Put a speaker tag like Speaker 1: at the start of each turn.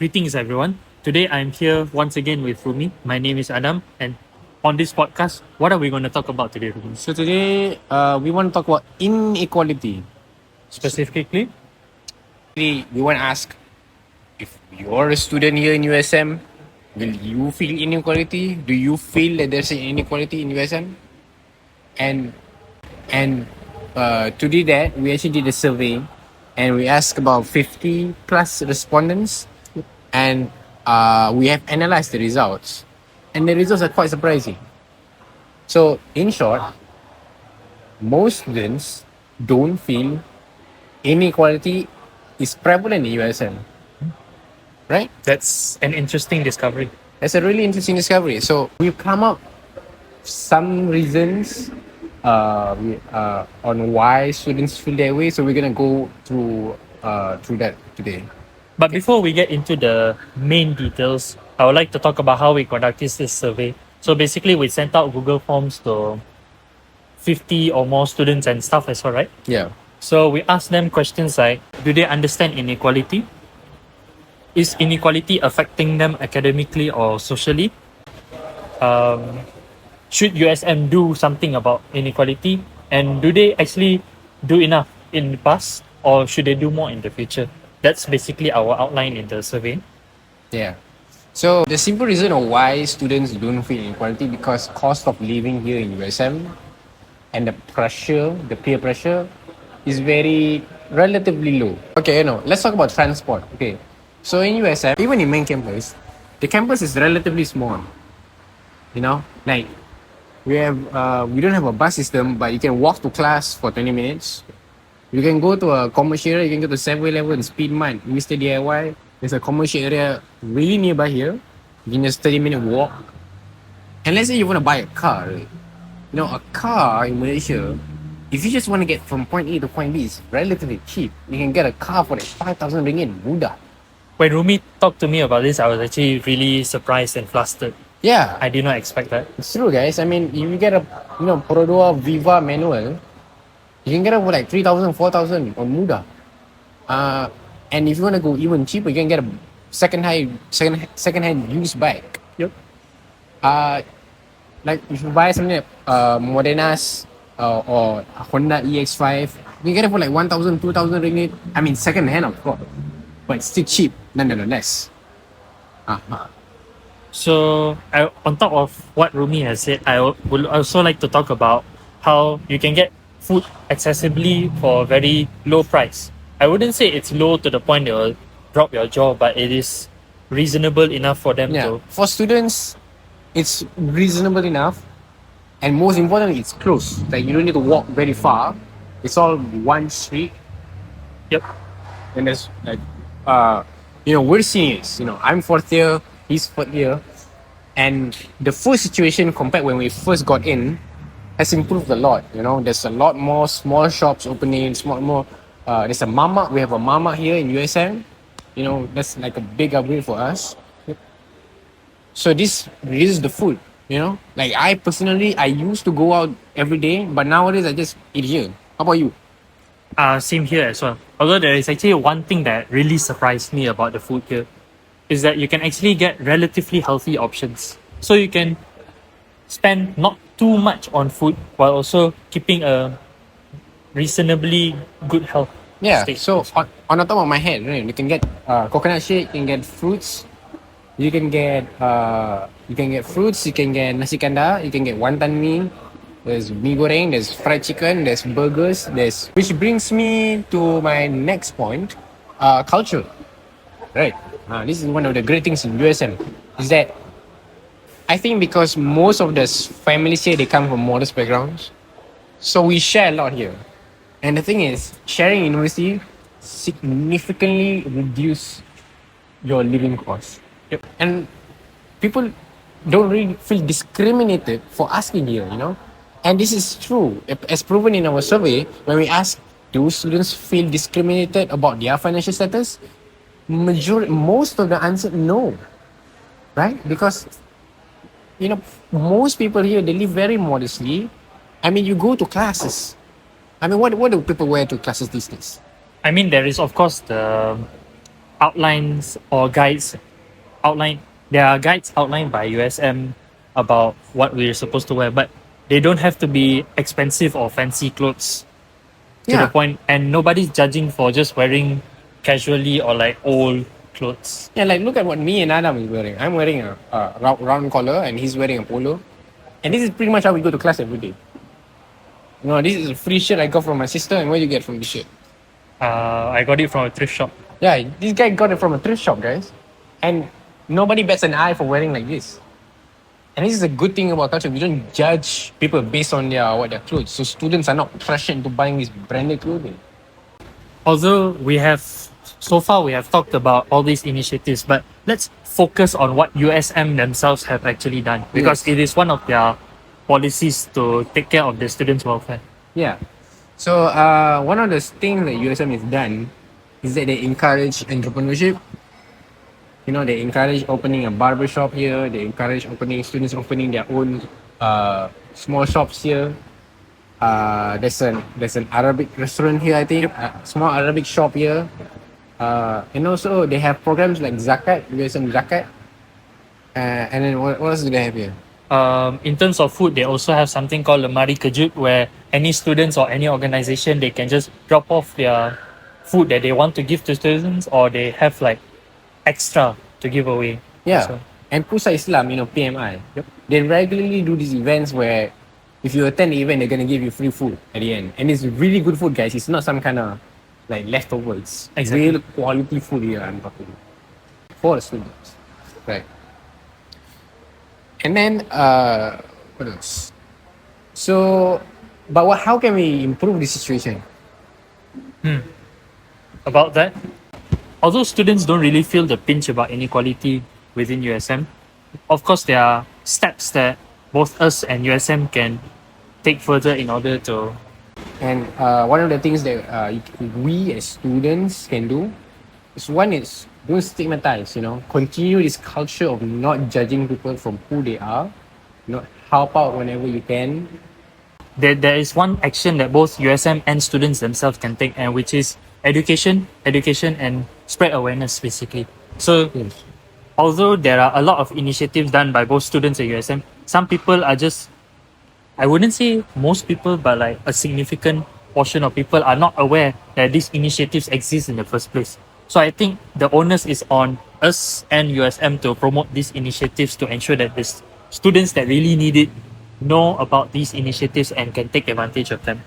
Speaker 1: Greetings, everyone. Today I'm here once again with Rumi. My name is Adam, and on this podcast, what are we going to talk about today, Rumi?
Speaker 2: So today, we want to talk about inequality.
Speaker 1: Specifically,
Speaker 2: We want to ask if you're a student here in USM, will you feel inequality? Do you feel that there's an inequality in USM? And to do that, we actually did a survey, and we asked about 50 plus respondents, and we have analyzed the results, and the results are quite surprising. So, in short, most students don't feel inequality is prevalent in USM, right?
Speaker 1: that's an interesting discovery.
Speaker 2: That's a really interesting discovery. So we've come up some reasons on why students feel that way. So we're gonna go through that today.
Speaker 1: But before we get into the main details, I would like to talk about how we conducted this survey. So basically, we sent out Google Forms to 50 or more students and staff as well, right?
Speaker 2: Yeah.
Speaker 1: So we asked them questions like, do they understand inequality? Is inequality affecting them academically or socially? Should USM do something about inequality? And do they actually do enough in the past, or should they do more in the future? That's basically our outline in the survey.
Speaker 2: Yeah. So the simple reason of why students don't feel inequality because cost of living here in USM and the pressure, the peer pressure, is very relatively low. Okay, let's talk about transport. Okay, so in USM, even in main campus, the campus is relatively small. Like we don't have a bus system, but you can walk to class for 20 minutes. You can go to a commercial area, you can go to 7-Eleven, Speedmart, Mr. DIY. There's a commercial area really nearby here. You can just 30-minute walk. And let's say you want to buy a car, right? A car in Malaysia, if you just want to get from point A to point B, it's relatively cheap. You can get a car for like 5,000 ringgit, mudah.
Speaker 1: When Rumi talked to me about this, I was actually really surprised and flustered.
Speaker 2: Yeah,
Speaker 1: I did not expect that.
Speaker 2: it's true, guys. I mean, if you get a Pro Viva manual, you can get it for like 3,000, 4,000 on mudah. And if you want to go even cheaper, you can get a second-hand used bike.
Speaker 1: Yep.
Speaker 2: Like if you buy something like Modenas or Honda EX5, you can get it for like 1,000, 2,000 ringgit. I mean, second hand, of course, but it's still cheap nonetheless.
Speaker 1: So, on top of what Rumi has said, I would also like to talk about how you can get food accessibly for a very low price. I wouldn't say it's low to the point it will drop your jaw, but it is reasonable enough for them
Speaker 2: Yeah,
Speaker 1: to.
Speaker 2: for students, it's reasonable enough, and most importantly, it's close. Like you don't need to walk very far. It's all one street.
Speaker 1: Yep.
Speaker 2: And there's like, we're seniors. I'm fourth year, he's fourth year, and the food situation compared when we first got in has improved a lot. There's a lot more small shops opening. It's more. There's a mama. We have a mama here in USM. That's like a big upgrade for us. So this is the food. Like I personally, I used to go out every day, but nowadays I just eat here. How about you?
Speaker 1: Same here as well. Although there is actually one thing that really surprised me about the food here is that you can actually get relatively healthy options. So you can spend not too much on food while also keeping a reasonably good health.
Speaker 2: Yeah.
Speaker 1: state.
Speaker 2: So on the top of my head, right, you can get coconut shake, you can get fruits, you can get fruits, you can get nasi kandar, you can get wonton mee. There's mee goreng, there's fried chicken, there's burgers, which brings me to my next point, culture. Right. This is one of the great things in USM is that I think because most of the families here they come from modest backgrounds, so we share a lot here. And the thing is, sharing university significantly reduce your living costs.
Speaker 1: Yep.
Speaker 2: And people don't really feel discriminated for asking here, And this is true. As proven in our survey, when we ask, do students feel discriminated about their financial status? Most of the answer, no. Right? Because, most people here, they live very modestly. I mean, you go to classes. I mean, what do people wear to classes these days?
Speaker 1: I mean, there is of course the outlines or guides outlined. There are guides outlined by USM about what we're supposed to wear, but they don't have to be expensive or fancy clothes to the
Speaker 2: Yeah.
Speaker 1: point, and nobody's judging for just wearing casually or like old clothes.
Speaker 2: Yeah, like look at what me and Adam is wearing. I'm wearing a round collar and he's wearing a polo. And this is pretty much how we go to class every day. You know, this is a free shirt I got from my sister. And where you get from this shirt?
Speaker 1: I got it from a thrift shop.
Speaker 2: Yeah, this guy got it from a thrift shop, guys. And nobody bats an eye for wearing like this. And this is a good thing about culture. We don't judge people based on their clothes. So students are not pressured into buying this branded clothing.
Speaker 1: Although we have so far we have talked about all these initiatives, but let's focus on what USM themselves have actually done, because
Speaker 2: Yes.
Speaker 1: it is one of their policies to take care of the students' welfare.
Speaker 2: Yeah. So one of the things that USM has done is that they encourage entrepreneurship. You know, they encourage opening a barber shop here. They encourage students opening their own small shops here. There's an Arabic restaurant here, I think. A small Arabic shop here. And also they have programs like Zakat, USM Zakat. And then what else do they have here?
Speaker 1: In terms of food, they also have something called Lemari Kejut, where any students or any organization, they can just drop off their food that they want to give to students, or they have like extra to give away.
Speaker 2: Yeah.
Speaker 1: So,
Speaker 2: And Pusat Islam, you know, PMI. They regularly do these events where if you attend the event, they're going to give you free food at the end. And it's really good food, guys. It's not some kind of like leftover. It's
Speaker 1: Exactly.
Speaker 2: real quality food here, I'm talking. For the students. Right. And then, what else? So, but how can we improve the situation?
Speaker 1: about that, although students don't really feel the pinch about inequality within USM, of course there are steps that both us and USM can take further in order to.
Speaker 2: And one of the things that we as students can do is one is don't stigmatize, you know, continue this culture of not judging people from who they are, you know, help out whenever you can.
Speaker 1: There is one action that both USM and students themselves can take, and which is education and spread awareness, basically. So although there are a lot of initiatives done by both students and USM, some people are just, I wouldn't say most people, but like a significant portion of people are not aware that these initiatives exist in the first place. So I think the onus is on us and USM to promote these initiatives to ensure that the students that really need it know about these initiatives and can take advantage of them.